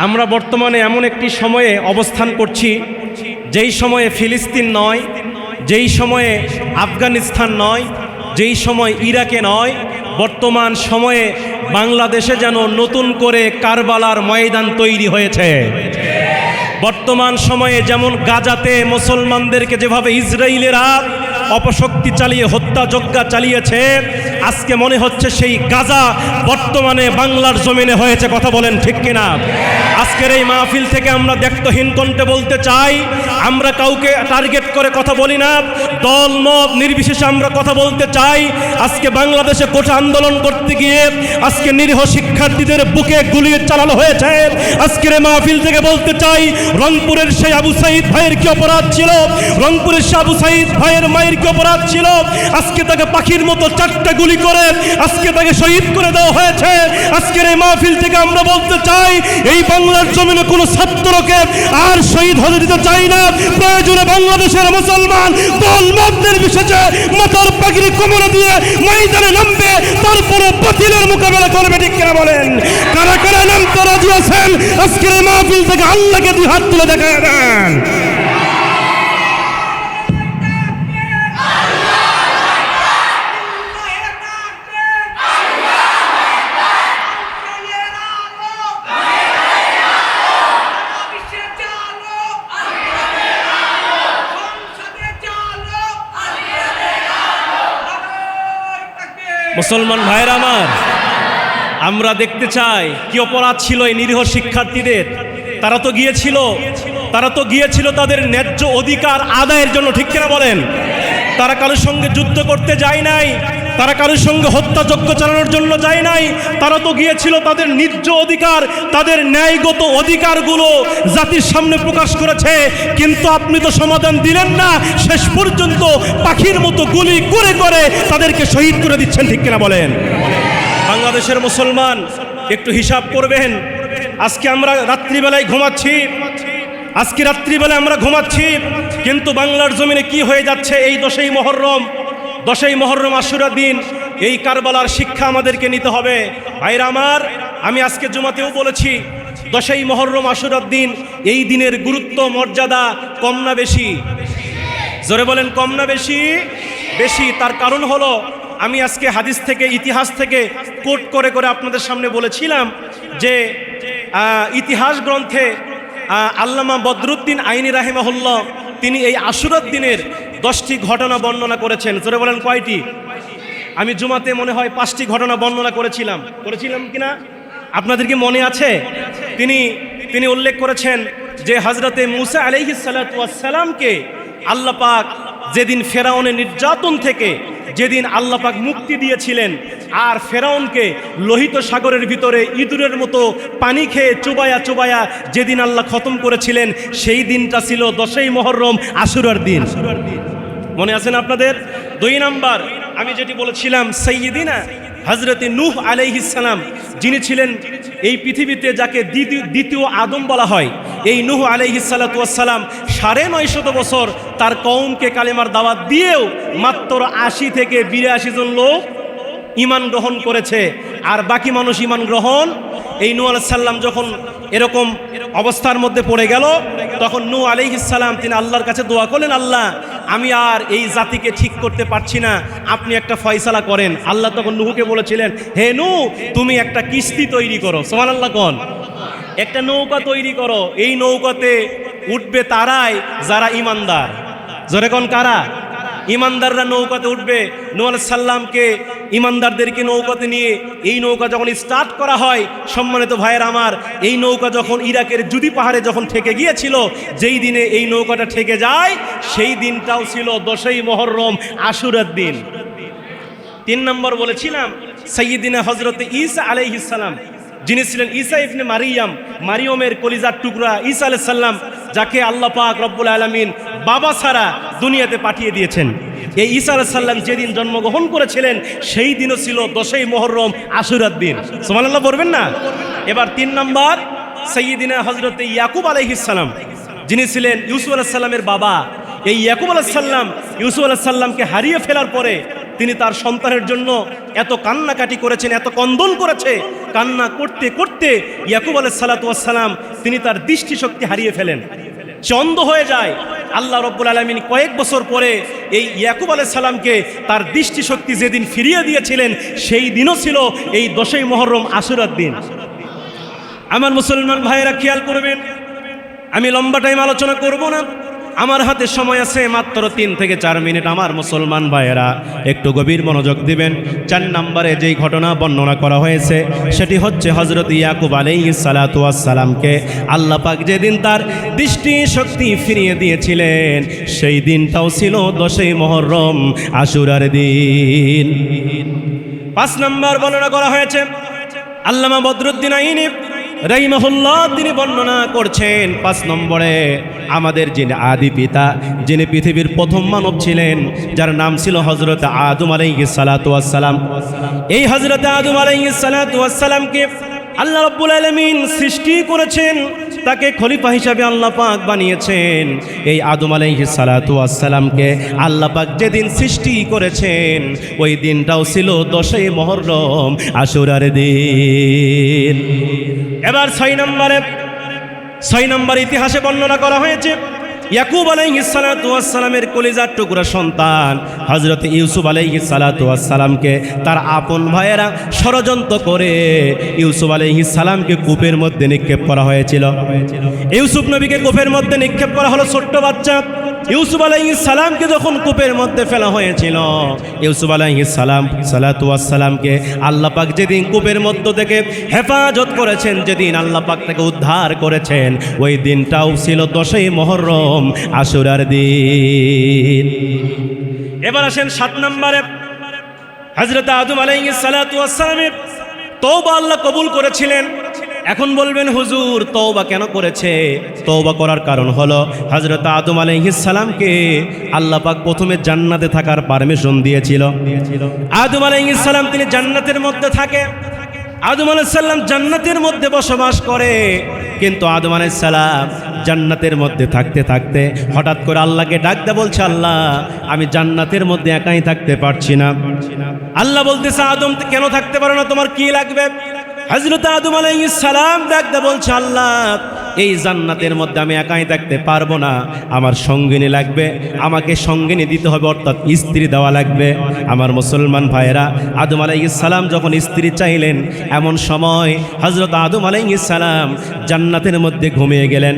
আমরা বর্তমানে এমন একটি সময়ে অবস্থান করছি, যেই সময়ে ফিলিস্তিন নয়, যেই সময়ে আফগানিস্তান নয়, যেই সময় ইরাকে নয়, বর্তমান সময়ে বাংলাদেশে যেন নতুন করে কারবালার ময়দান তৈরি হয়েছে। বর্তমান সময়ে যেমন গাজাতে মুসলমানদেরকে যেভাবে ইসরায়েলেরা অপশক্তি চালিয়ে হত্যাযজ্ঞ চালিয়েছে, আজকে মনে হচ্ছে সেই গাজা বর্তমানে বাংলার জমিনে হয়েছে। কথা বলেন ঠিক কিনা? আজকের এই মাহফিল থেকে আমরা দায়িত্বহীন কণ্ঠে বলতে চাই, আমরা কাউকে টার্গেট করে কথা বলি না, দল মত নির্বিশেষে আমরা কথা বলতে চাই। আজকে বাংলাদেশে কোটা আন্দোলন করতে গিয়ে আজকে নিরীহ শিক্ষার্থীদের বুকে গুলি চালানো হয়েছে। আজকের এই মাহফিল থেকে বলতে চাই, রংপুরের সেই আবু সাঈদ ভাইয়ের কি অপরাধ ছিল? রংপুরের সেই আবু সাঈদ ভাইয়ের মায়ের কি অপরাধ ছিল? আজকে তাকে পাখির মতো 4টা গুলি করে আজকে তাকে শহীদ করে দেওয়া হয়েছে। আজকের এই মাহফিল থেকে আমরা বলতে চাই, এই বাংলার জমিনে কোনো ছাত্রকে আর শহীদ হতে দিতে চাই না। প্রয়োজনে বাংলাদেশের মুসলমান দল মত নির্বিশেষে মাথার পাগড়ি কোমরে দিয়ে ময়দানে নামবে, তারপরে বাতিলের মোকাবেলা করবে। ঠিক কিনা বলেন? কারা কারা নামতে রাজি আছেন? আজকের এই মাহফিল থেকে আল্লাহকে 2 হাত তুলে দেখা দেন। মুসলমান ভাইয়েরা আমার, আমরা দেখতে চাই কি অপরাধ ছিল এই নিরীহ শিক্ষার্থীদের। তারা তো গিয়েছিল তাদের ন্যায্য অধিকার আদায়ের জন্য। ঠিক কিনা বলেন? তারা কারোর সঙ্গে যুদ্ধ করতে যায় নাই, তারা কারোর সঙ্গে হত্যাযজ্ঞ চালানোর জন্য যায় নাই। তারা তো গিয়েছিল তাদের ন্যায্য অধিকার, তাদের ন্যায়গত অধিকারগুলো জাতির সামনে প্রকাশ করেছে। কিন্তু আপনি তো সমাধান দিলেন না, শেষ পর্যন্ত পাখির মতো গুলি করে করে তাদেরকে শহীদ করে দিচ্ছেন। ঠিক কিনা বলেন? বাংলাদেশের মুসলমান একটু হিসাব করবেন। আজকে আমরা রাত্রিবেলায় ঘুমাচ্ছি, কিন্তু বাংলার জমিনে কি হয়ে যাচ্ছে? এই 10ই মহররম আশুরার দিন, এই কারবালার শিক্ষা আমাদেরকে নিতে হবে। ভাইরা আমার, আমি আজকে জুমাতেও বলেছি, 10ই মহররম আশুরার দিন, এই দিনের গুরুত্ব মর্যাদা কম না বেশি? জোরে বলেন, কম না বেশি? বেশি। তার কারণ হলো, আমি আজকে হাদিস থেকে, ইতিহাস থেকে কোট করে করে আপনাদের সামনে বলেছিলাম যে ইতিহাস গ্রন্থে আল্লামা বদরুদ্দিন আইনি রাহিমাহুল্লাহ তিনি এই আশুরার দিনের 10টি ঘটনা বর্ণনা করেছেন। জোরে বলেন, কয়টি? আমি জুমাতে মনে হয় 5টি ঘটনা বর্ণনা করেছিলাম কিনা আপনাদের কি মনে আছে? তিনি উল্লেখ করেছেন যে হযরতে মূসা আলাইহিস সালাতু ওয়াস সালামকে আল্লাহ পাক যেদিন ফেরাউনের নির্যাতন থেকে যেদিন আল্লাহ পাক মুক্তি দিয়েছিলেন, আর ফেরাউনকে লোহিত সাগরের ভিতরে ইঁদুরের মতো পানি খেয়ে চুবায়া যেদিন আল্লাহ খতম করেছিলেন, সেই দিনটা ছিল 10ই মহররম আশুরার দিন। মনে আছেন আপনাদের? 2 নাম্বার, আমি যেটি বলেছিলাম, সাইয়্যিদিনা হযরতে নূহ আলাইহিস সালাম, যিনি ছিলেন এই পৃথিবীতে যাকে দ্বিতীয় আদম বলা হয়, এই নূহ আলাইহিস সালাতু ওয়াস সালাম 950 বছর তার কওমকে কালেমার দাওয়াত দিয়েও মাত্র 80 থেকে 82 জন লোক ঈমান গ্রহণ করেছে। আর বাকি মানুষ ঈমান গ্রহণ, এই নূহ আলাইহিস সালাম যখন এরকম অবস্থার মধ্যে পড়ে গেল, তখন নূহ আলাইহিস সালাম তিনি আল্লাহর কাছে দোয়া করলেন, আল্লাহ, আমি আর এই জাতিকে ঠিক করতে পারছি না, আপনি একটা ফয়সালা করেন। আল্লাহ তখন নূহকে বলেছিলেন, হে নূহ, তুমি একটা কিস্তি তৈরি করো। সুবহানাল্লাহ কোন? একটা নৌকা তৈরি করো। এই নৌকাতে উঠবে তারাই যারা ঈমানদার। জোরে কোন কারা? ঈমানদাররা নৌকাতে উঠবে। নূহ আলাইহিস সালামকে ঈমানদারদেরকে নৌকাতে নিয়ে এই নৌকা যখন স্টার্ট করা হয়, সম্মানিত ভাইয়ের আমার, এই নৌকা যখন ইরাকের জুদি পাহাড়ে যখন ঠেকে গিয়েছিল, যেই দিনে এই নৌকাটা ঠেকে যায়, সেই দিনটাও ছিল 10ই মহররম আশুরার দিন। 3 নম্বর বলেছিলাম, সাইয়্যিদিনা হযরতে ঈসা আলাইহিস সালাম, যিনি ছিলেন ঈসা ইবনে মারিয়মের কলিজার টুকরা ঈসা আলাইহিস সালাম, যাকে আল্লাহ পাক রব্বুল আলামিন বাবা ছাড়া দুনিয়াতে পাঠিয়ে দিয়েছেন। এই ঈসা আলাইহিস সালাম যেদিন জন্মগ্রহণ করেছিলেন, সেই দিনও ছিল 10ই মহররম আশুরার দিন। সুবহানাল্লাহ বলবেন না? এবার 3 নম্বর, সাইয়্যিদিনা হযরতে ইয়াকুব আলাইহিস সালাম, যিনি ছিলেন ইউসুফ আলাইহিস সালামের বাবা। এই ইয়াকুব আলাইহিস সালাম ইউসুফ আলাইহিস সালামকে হারিয়ে ফেলার পরে তিনি তার সন্তানের জন্য এত কান্নাকাটি করেছেন, এত কন্দন করেছে, কান্না করতে করতে ইয়াকুব আলাইহিস সালাতু ওয়াস সালাম তিনি তার দৃষ্টিশক্তি হারিয়ে ফেলেন, সে অন্ধ হয়ে যায়। আল্লাহ রব্বুল আলামিন কয়েক বছর পরে এই ইয়াকুব আলাইহিস সালামকে তার দৃষ্টিশক্তি যেদিন ফিরিয়ে দিয়েছিলেন সেই দিনও ছিল এই 10ই মুহররম আশুরার দিন। আমার মুসলমান ভাইয়েরা খেয়াল করবেন, আমি লম্বা টাইম আলোচনা করব না, আমার হাতে সময় আছে মাত্র 3 থেকে 4 মিনিট। আমার মুসলমান ভাইয়েরা একটু গভীর মনোযোগ দিবেন। 4 নম্বরে যেই ঘটনা বর্ণনা করা হয়েছে সেটি হচ্ছে হযরত ইয়াকুব আলাইহিস সালাতু ওয়াস সালামকে আল্লাহ পাক যেদিন তার দৃষ্টি শক্তি ফিরিয়ে দিয়েছিলেন সেই দিনটাও ছিল 10ই মুহররম আশুরার দিন। 5 নম্বর বর্ণনা করা হয়েছে আল্লামা বদরুদ্দিন আইনি রাহিমাহুল্লাহ তিনি বর্ণনা করছেন 5 নম্বরে আমাদের যিনি আদি পিতা, যিনি পৃথিবীর প্রথম মানব ছিলেন, যার নাম ছিল হযরত আদম আলাইহিস সালাতু ওয়াস সালাম। এই হযরত আদম আলাইহিস সালাতু ওয়াস সালামকে আল্লাহ রাব্বুল আলামিন সৃষ্টি করেছেন, তাকে খলিফা হিসাবে আল্লাহ পাক বানিয়েছেন। এই আদম আলাইহিস সালাতু ওয়াস সালামকে আল্লাহ পাক যেদিন সৃষ্টি করেছেন ওই দিনটাও ছিল 10ই মুহররম আশুরার দিন। এবার 6 নম্বর ইতিহাসে বর্ণনা করা হয়েছে ইয়াকুব আলাইহিস সালাতু ওয়াস সালামের কলিজার টুকরা সন্তান হযরত ইউসুফ আলাইহিস সালাতু ওয়াস সালামকে তার আপন ভাইয়েরা ষড়যন্ত্র করে ইউসুফ আলাইহিস সালামকে কূপের মধ্যে নিক্ষেপ করা হয়েছিল। ইউসুফ নবীকে কূপের মধ্যে নিক্ষেপ করা হলো, ছোট্ট বাচ্চা ইউসুফ আলাইহিস সালামকে যখন কূপের মধ্যে ফেলা হয়েছিল, ইউসুফ আলাইহিস সালাতু ওয়াস সালামকে আল্লাহ পাক যেদিন কূপের মধ্য থেকে হেফাজত করেছেন, যেদিন আল্লাহ পাক তাকে উদ্ধার করেছেন ওই দিনটাও ছিল 10ই মুহররম আশুরার দিন। এবার আসেন 7 নম্বরে হযরত আদম আলাইহিস সালাতু ওয়াস সালামের তওবা আল্লাহ কবুল করেছিলেন। এখন বলবেন হুজুর তওবা কেন করেছে? তওবা করার কারণ হলো হযরত আদম আলাইহিস সালামকে আল্লাহ পাক প্রথমে জান্নাতে থাকার পারমিশন দিয়েছিল। আদম আলাইহিস সালাম তিনি জান্নাতের মধ্যে থাকে, আদম আলাইহিস সালাম জান্নাতের মধ্যে বসবাস করে। কিন্তু আদম আলাইহিস সালাম জান্নাতের মধ্যে থাকতে থাকতে হঠাৎ করে আল্লাহকে ডাকতে বলছে, আল্লাহ আমি জান্নাতের মধ্যে একাই থাকতে পারছি না। আল্লাহ বলতেছে, আদম কেন থাকতে পারো না, তোমার কি লাগবে? হযরত আদম আলাইহিস সালাম ডাকতে বলছে, আল্লাহ এই জান্নাতের মধ্যে আমি একাই থাকতে পারবো না, আমার সঙ্গিনী লাগবে, আমাকে সঙ্গিনী দিতে হবে, অর্থাৎ স্ত্রী দেওয়া লাগবে। আমার মুসলমান ভাইয়েরা, আদম আলাইহিস সালাম যখন স্ত্রী চাইলেন এমন সময় হযরত আদম আলাইহিস সালাম জান্নাতের মধ্যে ঘুমিয়ে গেলেন।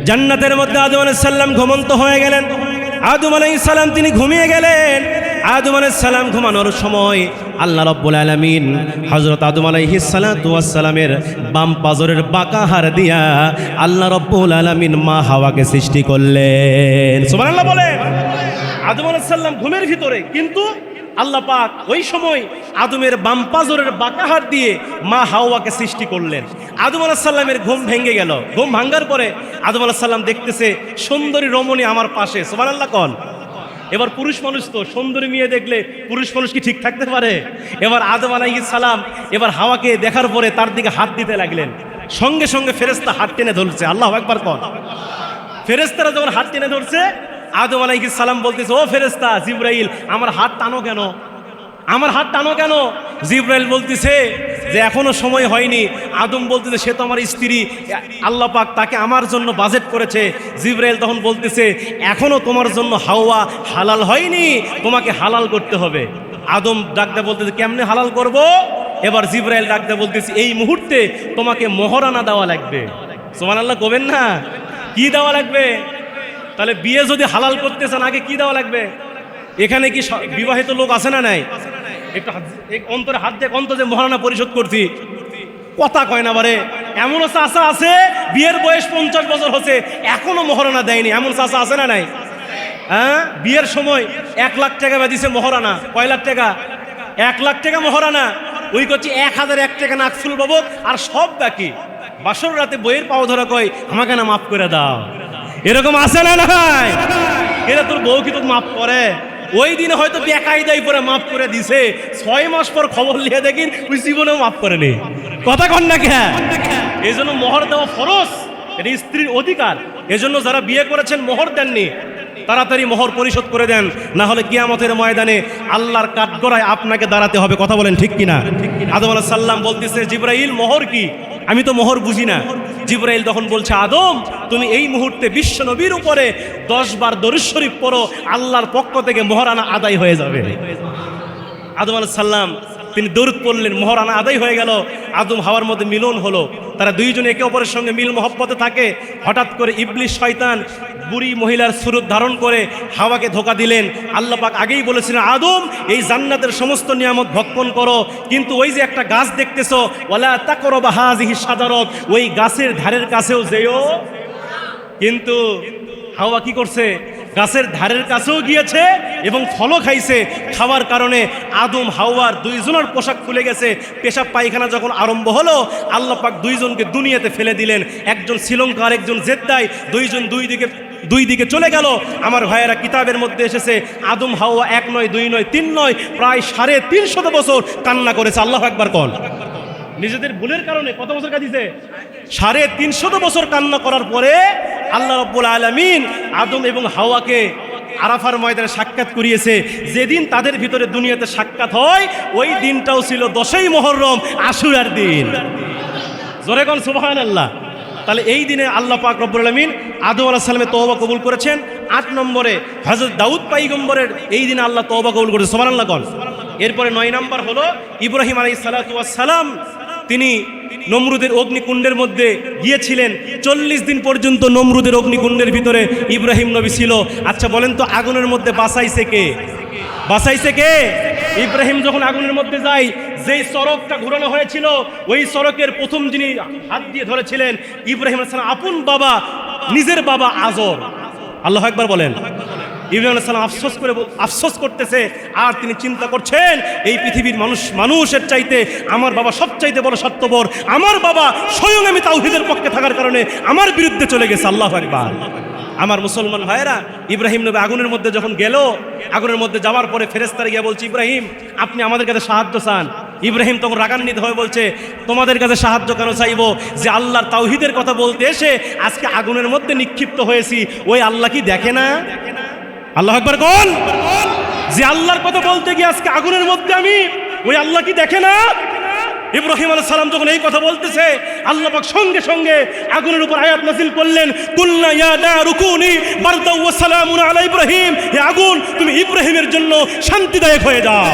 জান্নাতের মধ্যে আদম আলাইহিস সালাম ঘুমন্ত হয়ে গেলেন। আদম আলাইহিস সালাম তিনি ঘুমিয়ে গেলেন। আদম আলাইহিস সালাম ঘুমানোর সময় আল্লাহ রাব্বুল আলামিন হযরত আদম আলাইহিস সালাতু ওয়াস সালামের বাম পাজরের বাঁকা হাড় দিয়া আল্লাহ রাব্বুল আলামিন মা হাওয়াকে সৃষ্টি করলেন। সুবহানাল্লাহ বলেন। আদম আলাইহিস সালাম ঘুমের ভিতরে, কিন্তু আল্লাহ পাক ওই সময় আদমের বাম পাজরের বাঁকা হাড় দিয়ে মা হাওয়াকে সৃষ্টি করলেন। আদম আলাইহিস সালামের ঘুম ভেঙে গেল। ঘুম ভাঙার পরে আদম আলাইহিস সালাম দেখতেছে সুন্দরী রমণী আমার পাশে। সুবহানাল্লাহ কোন। এবার পুরুষ মানুষ তো সুন্দরী মেয়ে দেখলে পুরুষ মানুষ কি ঠিক থাকতে পারে? এবার আদম আলাইহিস সালাম এবার হাওয়াকে দেখার পরে তার দিকে হাত দিতে লাগলেন। সঙ্গে সঙ্গে ফেরেশতা হাত টেনে ধরছে। আল্লাহু আকবার কোন। ফেরেশতারা যখন হাত টেনে ধরছে আদম আলাইহিস সালাম বলতেছে, ও ফেরেশতা জিবরাইল আমার হাত টানো কেন, আমার হাত টানো কেন? জিবরাইল বলতেছে যে এখনো সময় হয়নি। আদম বলতেছে সে তো আমার স্ত্রী, আল্লাহ পাক তাকে আমার জন্য বাজেট করেছে। জিবরাইল তখন বলতেছে এখনো তোমার জন্য হাওয়া হালাল হয়নি, তোমাকে হালাল করতে হবে। আদম ডাকতে বলতেছে কেমনে হালাল করব? এবার জিবরাইল ডাকতে বলতেছে এই মুহূর্তে তোমাকে মোহরানা দেওয়া লাগবে। সুবহানাল্লাহ কবেন না? কি দেওয়া লাগবে? তাহলে বিয়ে যদি হালাল করতে চান আগে কি দেওয়া লাগবে? এখানে কি বিবাহিত লোক আছে না নাই? একটু অন্তরে হাত দিয়ে অন্তর যে মহারণা পরিশোধ করছি, কথা কয় না বারে। এমনও চাচা আছে বিয়ের বয়স 50 বছর হচ্ছে এখনো মহারণা দেয়নি, এমন চাচা আছে না নাই? হ্যাঁ, বিয়ের সময় 1 লাখ টাকা দিছে মহারণা। কয় লাখ টাকা? 1 লাখ টাকা মহারণা। ওই করছি 1001 টাকা নাকফুল বাবদ আর সব বাকি। বাসর রাতে বইয়ের পাও ধরা কয় আমাকে না মাফ করে দাও। এরকম আছে না নাই? এরা তোর বউ কি তোর মাফ করে? ওই দিনে হয়তো বেকায়দাই করে মাফ করে দিছে, 6 মাস পর খবর লিয়ে দেখি ওই জীবনেও মাফ করেনি। কথা কন না কে? এই জন্য মোহর দেওয়া ফরজ, এটা স্ত্রীর অধিকার। এজন্য যারা বিয়ে করেছেন মোহর দেননি তাড়াতাড়ি মোহর পরিশোধ করে দেন, না হলে কিয়ামতের ময়দানে আল্লাহর কাঠগড়ায় আপনাকে দাঁড়াতে হবে। কথা বলেন ঠিক কিনা? আদম আলাইহিস সালাম বলতেছে, জিবরাইল মোহর কি? আমি তো মোহর বুঝি না। জিবরাইল তখন বলছে, আদম তুমি এই মুহূর্তে বিশ্ব নবীর উপরে 10 বার দরুদ শরীফ পড়ো, আল্লাহর পক্ষ থেকে মোহরানা আদায় হয়ে যাবে। আদম আলাইহিস সালাম তিনি দরুদ পড়লেন, মোহরানা আদায় হয়ে গেল। আদম হাওয়ার মধ্যে মিলন হলো, তারা দুইজনে একে অপরের সঙ্গে মিল মহব্বতে থাকে। হঠাৎ করে ইবলিস শয়তান বুড়ি মহিলার সুরত ধারণ করে হাওয়াকে ধোকা দিলেন। আল্লাহ পাক আগেই বলেছিলেন, আদম এই জান্নাতের সমস্ত নিয়ামত ভক্ষণ করো, কিন্তু ওই যে একটা গাছ দেখতেছো, ওয়ালা তাকরাবা হাযিহি শাজারাত, ওই গাছের ধারের কাছেও যেও। কিন্তু হাওয়া কি করছে? গাছের ধারের কাছেও গিয়েছে এবং ফলও খাইছে। খাওয়ার কারণে আদম হাওয়ার দুইজনের পোশাক খুলে গেছে। পেশাব পায়খানা যখন আরম্ভ হলো, আল্লাহ পাক দুইজনকে দুনিয়াতে ফেলে দিলেন। একজন শ্রীলঙ্কা আর একজন জেদ্দায়, দুইজন দুই দিকে চলে গেল। আমার ভাইয়েরা, কিতাবের মধ্যে এসেছে আদম হাওয়া 1 নয় 2 নয় 3 নয়, প্রায় 350 বছর কান্না করেছে। আল্লাহু আকবার কল। নিজেদের ভুলের কারণে কত বছর কাঁদিছে? 350 বছর কান্না করার পরে আল্লাহ রাব্বুল আলামিন আদম এবং হাওয়াকে আরাফার ময়দানে সাক্ষাৎ করিয়েছে। যেদিন তাদের ভিতরে দুনিয়াতে সাক্ষাৎ হয়, ওই দিনটাও ছিল 10ই মুহররম, আশুরার দিন। জোরে কোন সুবহানাল্লাহ। তাহলে এই দিনে আল্লাহ পাক রব্বুল আলামিন আদম আলাইহিস সালামের তওবা কবুল করেছেন। 8 নম্বরে হযরত দাউদ পয়গম্বরের এই দিনে আল্লাহ তওবা কবুল করেছে। সুবহানাল্লাহ কোন। এরপরে 9 নম্বর হলো ইব্রাহিম আলাইহিস সালাতু ওয়াস সালাম, তিনি নমরুদের অগ্নিকুণ্ডের মধ্যে গিয়েছিলেন। 40 দিন পর্যন্ত নমরুদের অগ্নিকুণ্ডের ভিতরে ইব্রাহিম নবী ছিল। আচ্ছা বলেন তো, আগুনের মধ্যে বাঁচাইছে কে? বাঁচাইছে কে? ইব্রাহিম যখন আগুনের মধ্যে যায়, যেই চরকটা ঘুরানো হয়েছিল, ওই চরকের প্রথম যিনি হাত দিয়ে ধরেছিলেন ইব্রাহিম আলাইহিস সালাম আপন বাবা, নিজের বাবা আজর। আল্লাহু আকবার বলেন। ইব্রাহিম আলাইহিস সালাম আফসোস করতেছে, আর তিনি চিন্তা করছেন, এই পৃথিবীর মানুষের চাইতে আমার বাবা সবচাইতে বড় সত্যবর। আমার বাবা স্বয়ং আমি তাওহীদের পক্ষে থাকার কারণে আমার বিরুদ্ধে চলে গেছে। আল্লাহু আকবার। আমার মুসলমান ভাইয়েরা, ইব্রাহিম নবী আগুনের মধ্যে যখন গেল, আগুনের মধ্যে যাওয়ার পরে ফেরেশতারা গিয়ে বলছে, ইব্রাহিম আপনি আমাদের কাছে সাহায্য চান। ইব্রাহিম তখন রাগান্বিত হয়ে বলছে, তোমাদের কাছে সাহায্য কেন চাইবো? যে আল্লাহর তাওহীদের কথা বলতে এসে আজকে আগুনের মধ্যে নিক্ষিপ্ত হয়েছি, ওই আল্লাহ কি দেখে না? আল্লাহু আকবার কোন। যে আল্লাহর কথা বলতে গিয়ে আজকে আগুনের মধ্যে আমি, ওই আল্লাহ কি দেখে না? ইব্রাহিম আলাইহিস সালাম যখন এই কথা বলতেছে, আল্লাহ পাক সঙ্গে সঙ্গে আগুনের উপর আয়াত নাযিল করলেন, কুলনা ইয়া নারু কুনি বারদাও ওয়া সালামুন আলা ইব্রাহিম, হে আগুন তুমি ইব্রাহিমের জন্য শান্তিদায়ক হয়ে যাও।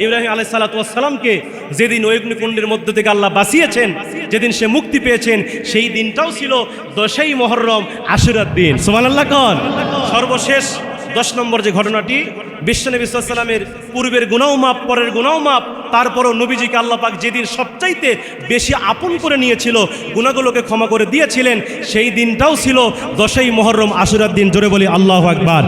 ইব্রাহিম আলাইহিস সালাতু ওয়াস সালামকে যেদিন অগ্নিকুণ্ডের মধ্য থেকে আল্লাহ বাঁচিয়েছেন, যেদিন সে মুক্তি পেয়েছেন, সেই দিনটাও ছিল 10ই মুহররম, আশুরার দিন। সুবহানাল্লাহ কোন। সর্বশেষ 10 নম্বর যে ঘটনাটি, বিশ্বনবী সাল্লাল্লাহু আলাইহি ওয়াসাল্লামের পূর্বের গুনাহ মাপ, পরের গুনাহ মাপ, তারপরও নবীজিকে আল্লাহ পাক যেদিন সবচাইতে বেশি আপন করে নিয়েছিল, গুনাহগুলোকে ক্ষমা করে দিয়েছিলেন, সেই দিনটাও ছিল 10ই মুহররম, আশুরার দিন। জোরে বলি আল্লাহু আকবার।